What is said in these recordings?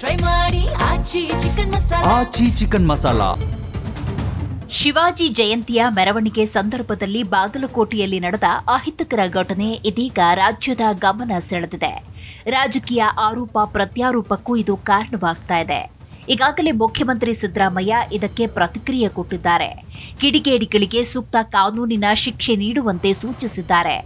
Try ಮಾಡಿ ಆಚಿ chicken masala. Shivaji ಜಯಂತಿಯ ಮೆರವಣಿಗೆ ಸಂದರ್ಭದಲ್ಲಿ ಬಾಗಲಕೋಟೆಯಲ್ಲಿ ನಡೆದ ಅಹಿತಕರ ಘಟನೆ ಇದೀಗ ರಾಜ್ಯದ ಗಮನ ಸೆಳೆದಿದೆ. ರಾಜಕೀಯ ಆರೋಪ ಪ್ರತ್ಯಾರೋಪಕ್ಕೂ ಇದು ಕಾರಣವಾಗ್ತಾ ಇದೆ. ಈಗಾಗಲೇ ಮುಖ್ಯಮಂತ್ರಿ ಸಿದ್ದರಾಮಯ್ಯ ಇದಕ್ಕೆ ಪ್ರತಿಕ್ರಿಯೆ ಕೊಟ್ಟಿದ್ದಾರೆ. ಕಿಡಿಗೇಡಿಗಳಿಗೆ ಸೂಕ್ತ ಕಾನೂನಿನ ಶಿಕ್ಷೆ ನೀಡುವಂತೆ ಸೂಚಿಸಿದ್ದಾರೆ.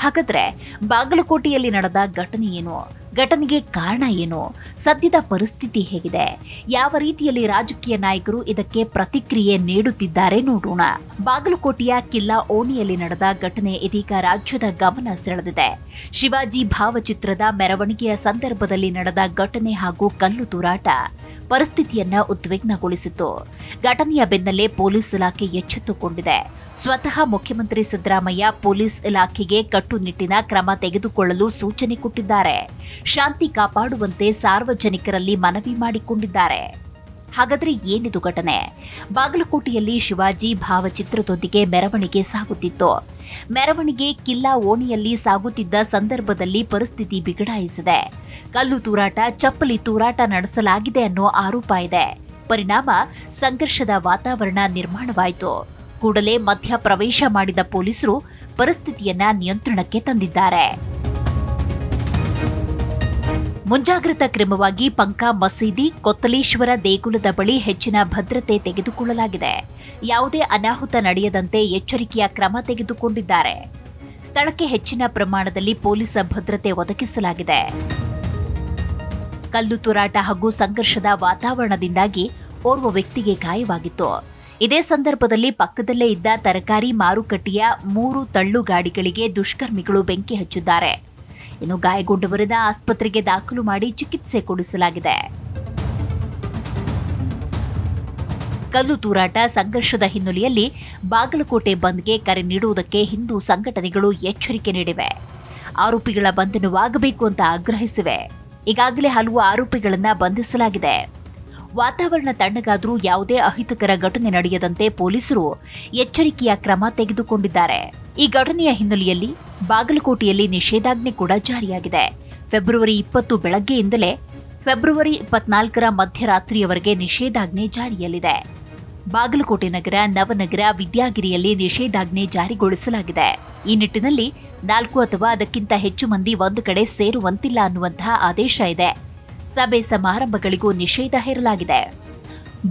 ಹಾಗಾದ್ರೆ ಬಾಗಲಕೋಟೆಯಲ್ಲಿ ನಡೆದ ಘಟನೆ ಏನು? ಘಟನೆಗೆ ಕಾರಣ ಏನು? ಸದ್ಯದ ಪರಿಸ್ಥಿತಿ ಹೇಗಿದೆ? ಯಾವ ರೀತಿಯಲ್ಲಿ ರಾಜಕೀಯ ನಾಯಕರು ಇದಕ್ಕೆ ಪ್ರತಿಕ್ರಿಯೆ ನೀಡುತ್ತಿದ್ದಾರೆ ನೋಡೋಣ. ಬಾಗಲಕೋಟೆಯ ಕಿಲ್ಲಾ ಓಣಿಯಲ್ಲಿ ನಡೆದ ಘಟನೆ ಇದೀಗ ರಾಜ್ಯದ ಗಮನ ಸೆಳೆದಿದೆ. ಶಿವಾಜಿ ಭಾವಚಿತ್ರದ ಮೆರವಣಿಗೆಯ ಸಂದರ್ಭದಲ್ಲಿ ನಡೆದ ಘಟನೆ ಹಾಗೂ ಕಲ್ಲು ತೂರಾಟ ಪರಿಸ್ಥಿತಿಯನ್ನ ಉದ್ವಿಗ್ನಗೊಳಿಸಿತ್ತು. ಘಟನೆಯ ಬೆನ್ನಲ್ಲೇ ಪೊಲೀಸ್ ಇಲಾಖೆ ಎಚ್ಚೆತ್ತುಕೊಂಡಿದೆ. ಸ್ವತಃ ಮುಖ್ಯಮಂತ್ರಿ ಸಿದ್ದರಾಮಯ್ಯ ಪೊಲೀಸ್ ಇಲಾಖೆಗೆ ಕಟ್ಟುನಿಟ್ಟಿನ ಕ್ರಮ ತೆಗೆದುಕೊಳ್ಳಲು ಸೂಚನೆ ಕೊಟ್ಟಿದ್ದಾರೆ. ಶಾಂತಿ ಕಾಪಾಡುವಂತೆ ಸಾರ್ವಜನಿಕರಲ್ಲಿ ಮನವಿ ಮಾಡಿಕೊಂಡಿದ್ದಾರೆ. ಹಾಗಾದ್ರೆ ಏನಿದು ಘಟನೆ? ಬಾಗಲಕೋಟೆಯಲ್ಲಿ ಶಿವಾಜಿ ಭಾವಚಿತ್ರದೊಂದಿಗೆ ಮೆರವಣಿಗೆ ಸಾಗುತ್ತಿತ್ತು. ಮೆರವಣಿಗೆ ಕಿಲ್ಲಾ ಓಣಿಯಲ್ಲಿ ಸಾಗುತ್ತಿದ್ದ ಸಂದರ್ಭದಲ್ಲಿ ಪರಿಸ್ಥಿತಿ ಬಿಗಡಾಯಿಸಿದೆ. ಕಲ್ಲು ತೂರಾಟ, ಚಪ್ಪಲಿ ತೂರಾಟ ನಡೆಸಲಾಗಿದೆ ಅನ್ನೋ ಆರೋಪ ಇದೆ. ಪರಿಣಾಮ ಸಂಘರ್ಷದ ವಾತಾವರಣ ನಿರ್ಮಾಣವಾಯಿತು. ಕೂಡಲೇ ಮಧ್ಯ ಪ್ರವೇಶ ಮಾಡಿದ ಪೊಲೀಸರು ಪರಿಸ್ಥಿತಿಯನ್ನ ನಿಯಂತ್ರಣಕ್ಕೆ ತಂದಿದ್ದಾರೆ. ಮುಂಜಾಗ್ರತಾ ಕ್ರಮವಾಗಿ ಪಂಕಾ ಮಸೀದಿ, ಕೊತ್ತಲೇಶ್ವರ ದೇಗುಲದ ಬಳಿ ಹೆಚ್ಚಿನ ಭದ್ರತೆ ತೆಗೆದುಕೊಳ್ಳಲಾಗಿದೆ. ಯಾವುದೇ ಅನಾಹುತ ನಡೆಯದಂತೆ ಎಚ್ಚರಿಕೆಯ ಕ್ರಮ ತೆಗೆದುಕೊಂಡಿದ್ದಾರೆ. ಸ್ಥಳಕ್ಕೆ ಹೆಚ್ಚಿನ ಪ್ರಮಾಣದಲ್ಲಿ ಪೊಲೀಸ್ ಭದ್ರತೆ ಒದಗಿಸಲಾಗಿದೆ. ಕಲ್ಲು ತೂರಾಟ ಹಾಗೂ ಸಂಘರ್ಷದ ವಾತಾವರಣದಿಂದಾಗಿ ಓರ್ವ ವ್ಯಕ್ತಿಗೆ ಗಾಯವಾಗಿತ್ತು. ಇದೇ ಸಂದರ್ಭದಲ್ಲಿ ಪಕ್ಕದಲ್ಲೇ ಇದ್ದ ತರಕಾರಿ ಮಾರುಕಟ್ಟೆಯ 3 ತಳ್ಳು ಗಾಡಿಗಳಿಗೆ ದುಷ್ಕರ್ಮಿಗಳು ಬೆಂಕಿ ಹಚ್ಚಿದ್ದಾರೆ. ಇನ್ನು ಗಾಯಗೊಂಡವರನ್ನ ಆಸ್ಪತ್ರೆಗೆ ದಾಖಲು ಮಾಡಿ ಚಿಕಿತ್ಸೆ ಕೊಡಿಸಲಾಗಿದೆ. ಕಲ್ಲು ತೂರಾಟ ಸಂಘರ್ಷದ ಹಿನ್ನೆಲೆಯಲ್ಲಿ ಬಾಗಲಕೋಟೆ ಬಂದ್ಗೆ ಕರೆ ನೀಡುವುದಕ್ಕೆ ಹಿಂದೂ ಸಂಘಟನೆಗಳು ಎಚ್ಚರಿಕೆ ನೀಡಿವೆ. ಆರೋಪಿಗಳ ಬಂಧನವಾಗಬೇಕು ಅಂತ ಆಗ್ರಹಿಸಿವೆ. ಈಗಾಗಲೇ ಹಲವು ಆರೋಪಿಗಳನ್ನ ಬಂಧಿಸಲಾಗಿದೆ. ವಾತಾವರಣ ತಣ್ಣಗಾದರೂ ಯಾವುದೇ ಅಹಿತಕರ ಘಟನೆ ನಡೆಯದಂತೆ ಪೊಲೀಸರು ಎಚ್ಚರಿಕೆಯ ಕ್ರಮ ತೆಗೆದುಕೊಂಡಿದ್ದಾರೆ. ಈ ಘಟನೆಯ ಹಿನ್ನೆಲೆಯಲ್ಲಿ ಬಾಗಲಕೋಟೆಯಲ್ಲಿ ನಿಷೇಧಾಜ್ಞೆ ಕೂಡ ಜಾರಿಯಾಗಿದೆ. ಫೆಬ್ರವರಿ 20 ಬೆಳಗ್ಗೆಯಿಂದಲೇ ಫೆಬ್ರವರಿ 24ರ ಮಧ್ಯರಾತ್ರಿಯವರೆಗೆ ನಿಷೇಧಾಜ್ಞೆ ಜಾರಿಯಲ್ಲಿದೆ. ಬಾಗಲಕೋಟೆ ನಗರ, ನವನಗರ, ವಿದ್ಯಾಗಿರಿಯಲ್ಲಿ ನಿಷೇಧಾಜ್ಞೆ ಜಾರಿಗೊಳಿಸಲಾಗಿದೆ. ಈ ನಿಟ್ಟಿನಲ್ಲಿ 4 ಅಥವಾ ಅದಕ್ಕಿಂತ ಹೆಚ್ಚು ಮಂದಿ ಒಂದು ಕಡೆ ಸೇರುವಂತಿಲ್ಲ ಅನ್ನುವಂತಹ ಆದೇಶ ಇದೆ. ಸಭೆ ಸಮಾರಂಭಗಳಿಗೂ ನಿಷೇಧ ಹೇರಲಾಗಿದೆ.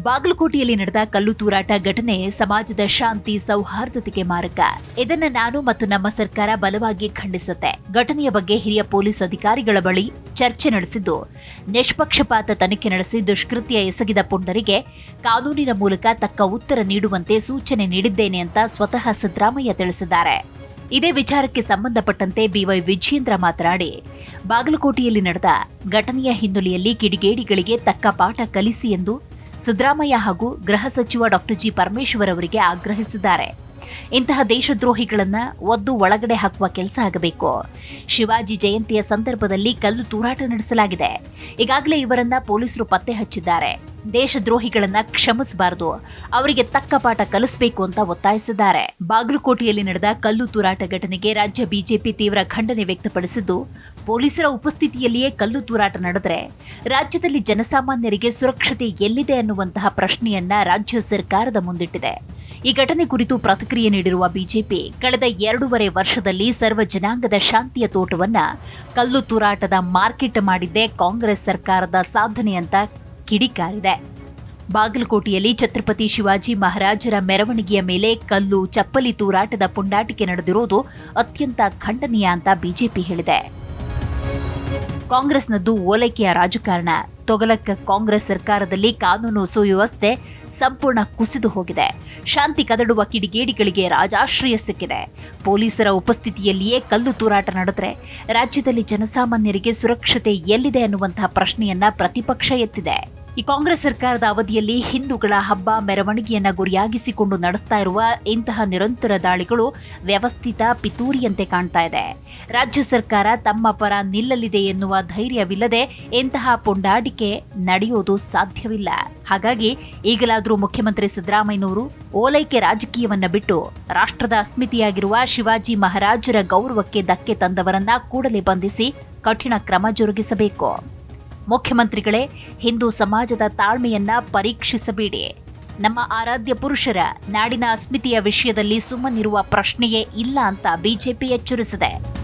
ಬಾಗಲಕೋಟೆಯಲ್ಲಿ ನಡೆದ ಕಲ್ಲು ತೂರಾಟ ಘಟನೆ ಸಮಾಜದ ಶಾಂತಿ ಸೌಹಾರ್ದತೆಗೆ ಮಾರಕ. ಇದನ್ನ ನಾನು ಮತ್ತು ನಮ್ಮ ಸರ್ಕಾರ ಬಲವಾಗಿ ಖಂಡಿಸುತ್ತೆ. ಘಟನೆಯ ಬಗ್ಗೆ ಹಿರಿಯ ಪೊಲೀಸ್ ಅಧಿಕಾರಿಗಳ ಬಳಿ ಚರ್ಚೆ ನಡೆಸಿದ್ದು, ನಿಷ್ಪಕ್ಷಪಾತ ತನಿಖೆ ನಡೆಸಿ ದುಷ್ಕೃತ್ಯ ಎಸಗಿದ ಪುಂಡರಿಗೆ ಕಾನೂನಿನ ಮೂಲಕ ತಕ್ಕ ಉತ್ತರ ನೀಡುವಂತೆ ಸೂಚನೆ ನೀಡಿದ್ದೇನೆ ಅಂತ ಸ್ವತಃ ಸಿದ್ದರಾಮಯ್ಯ ತಿಳಿಸಿದ್ದಾರೆ. ಇದೇ ವಿಚಾರಕ್ಕೆ ಸಂಬಂಧಪಟ್ಟಂತೆ ಬಿವೈ ವಿಜಯೇಂದ್ರ ಮಾತನಾಡಿ, ಬಾಗಲಕೋಟೆಯಲ್ಲಿ ನಡೆದ ಘಟನೆಯ ಹಿನ್ನೆಲೆಯಲ್ಲಿ ಕಿಡಿಗೇಡಿಗಳಿಗೆ ತಕ್ಕ ಪಾಠ ಕಲಿಸಿ ಎಂದು ಸಿದ್ದರಾಮಯ್ಯ ಹಾಗೂ ಗೃಹ ಸಚಿವ ಡಾ ಜಿ ಪರಮೇಶ್ವರ್ ಅವರಿಗೆ ಆಗ್ರಹಿಸಿದ್ದಾರೆ. ಇಂತಹ ದೇಶದ್ರೋಹಿಗಳನ್ನ ಒದ್ದು ಒಳಗಡೆ ಹಾಕುವ ಕೆಲಸ ಆಗಬೇಕು. ಶಿವಾಜಿ ಜಯಂತಿಯ ಸಂದರ್ಭದಲ್ಲಿ ಕಲ್ಲು ತೂರಾಟ ನಡೆಸಲಾಗಿದೆ. ಈಗಾಗಲೇ ಇವರನ್ನ ಪೊಲೀಸರು ಪತ್ತೆ ಹಚ್ಚಿದ್ದಾರೆ. ದೇಶದ್ರೋಹಿಗಳನ್ನ ಕ್ಷಮಿಸಬಾರದು, ಅವರಿಗೆ ತಕ್ಕ ಪಾಠ ಕಲಿಸಬೇಕು ಅಂತ ಒತ್ತಾಯಿಸಿದ್ದಾರೆ. ಬಾಗಲಕೋಟೆಯಲ್ಲಿ ನಡೆದ ಕಲ್ಲು ತೂರಾಟ ಘಟನೆಗೆ ರಾಜ್ಯ ಬಿಜೆಪಿ ತೀವ್ರ ಖಂಡನೆ ವ್ಯಕ್ತಪಡಿಸಿದ್ದು, ಪೊಲೀಸರ ಉಪಸ್ಥಿತಿಯಲ್ಲಿಯೇ ಕಲ್ಲು ತೂರಾಟ ನಡೆದರೆ ರಾಜ್ಯದಲ್ಲಿ ಜನಸಾಮಾನ್ಯರಿಗೆ ಸುರಕ್ಷತೆ ಎಲ್ಲಿದೆ ಅನ್ನುವಂತಹ ಪ್ರಶ್ನೆಯನ್ನ ರಾಜ್ಯ ಸರ್ಕಾರದ ಮುಂದಿಟ್ಟಿದೆ. ಈ ಘಟನೆ ಕುರಿತು ಪ್ರತಿಕ್ರಿಯೆ ನೀಡಿರುವ ಬಿಜೆಪಿ, ಕಳೆದ 2.5 ವರ್ಷದಲ್ಲಿ ಸರ್ವ ಜನಾಂಗದ ಶಾಂತಿಯ ತೋಟವನ್ನ ಕಲ್ಲು ತೂರಾಟದ ಮಾರ್ಕೆಟ್ ಮಾಡಿದ್ದೇ ಕಾಂಗ್ರೆಸ್ ಸರ್ಕಾರದ ಸಾಧನೆ ಅಂತ ಕಿಡಿಕಾರಿದೆ. ಬಾಗಲಕೋಟೆಯಲ್ಲಿ ಛತ್ರಪತಿ ಶಿವಾಜಿ ಮಹಾರಾಜರ ಮೆರವಣಿಗೆಯ ಮೇಲೆ ಕಲ್ಲು, ಚಪ್ಪಲಿ ತೂರಾಟದ ಪುಂಡಾಟಿಕೆ ನಡೆದಿರುವುದು ಅತ್ಯಂತ ಖಂಡನೀಯ ಅಂತ ಬಿಜೆಪಿ ಹೇಳಿದೆ. ಕಾಂಗ್ರೆಸ್ನದ್ದು ಓಲೈಕೆಯ ರಾಜಕಾರಣ. ತೊಗಲಕ್ಕ ಕಾಂಗ್ರೆಸ್ ಸರ್ಕಾರದಲ್ಲಿ ಕಾನೂನು ಸುವ್ಯವಸ್ಥೆ ಸಂಪೂರ್ಣ ಕುಸಿದು ಹೋಗಿದೆ. ಶಾಂತಿ ಕದಡುವ ಕಿಡಿಗೇಡಿಗಳಿಗೆ ರಾಜಾಶ್ರಯ ಸಿಕ್ಕಿದೆ. ಪೊಲೀಸರ ಉಪಸ್ಥಿತಿಯಲ್ಲಿಯೇ ಕಲ್ಲು ತೂರಾಟ ನಡೆದರೆ ರಾಜ್ಯದಲ್ಲಿ ಜನಸಾಮಾನ್ಯರಿಗೆ ಸುರಕ್ಷತೆ ಎಲ್ಲಿದೆ ಅನ್ನುವಂತಹ ಪ್ರಶ್ನೆಯನ್ನ ಪ್ರತಿಪಕ್ಷ ಎತ್ತಿದೆ. ಈ ಕಾಂಗ್ರೆಸ್ ಸರ್ಕಾರದ ಅವಧಿಯಲ್ಲಿ ಹಿಂದೂಗಳ ಹಬ್ಬ ಮೆರವಣಿಗೆಯನ್ನ ಗುರಿಯಾಗಿಸಿಕೊಂಡು ನಡೆಸ್ತಾ ಇರುವ ಇಂತಹ ನಿರಂತರ ದಾಳಿಗಳು ವ್ಯವಸ್ಥಿತ ಪಿತೂರಿಯಂತೆ ಕಾಣ್ತಾ ಇದೆ. ರಾಜ್ಯ ಸರ್ಕಾರ ತಮ್ಮ ಪರ ನಿಲ್ಲಲಿದೆ ಎನ್ನುವ ಧೈರ್ಯವಿಲ್ಲದೆ ಇಂತಹ ಪುಂಡಾಟಿಕೆ ನಡೆಯೋದು ಸಾಧ್ಯವಿಲ್ಲ. ಹಾಗಾಗಿ ಈಗಲಾದರೂ ಮುಖ್ಯಮಂತ್ರಿ ಸಿದ್ದರಾಮಯ್ಯನವರು ಓಲೈಕೆ ರಾಜಕೀಯವನ್ನ ಬಿಟ್ಟು ರಾಷ್ಟ್ರದ ಅಸ್ಮಿತೆಯಾಗಿರುವ ಶಿವಾಜಿ ಮಹಾರಾಜರ ಗೌರವಕ್ಕೆ ಧಕ್ಕೆ ತಂದವರನ್ನ ಕೂಡಲೇ ಬಂಧಿಸಿ ಕಠಿಣ ಕ್ರಮ ಜರುಗಿಸಬೇಕು. ಮುಖ್ಯಮಂತ್ರಿಗಳೇ, ಹಿಂದೂ ಸಮಾಜದ ತಾಳ್ಮೆಯನ್ನ ಪರೀಕ್ಷಿಸಬೇಡಿ. ನಮ್ಮ ಆರಾಧ್ಯ ಪುರುಷರ ನಾಡಿನ ಅಸ್ಮಿತೆಯ ವಿಷಯದಲ್ಲಿ ಸುಮ್ಮನಿರುವ ಪ್ರಶ್ನೆಯೇ ಇಲ್ಲ ಅಂತ ಬಿಜೆಪಿ ಎಚ್ಚರಿಸಿದೆ.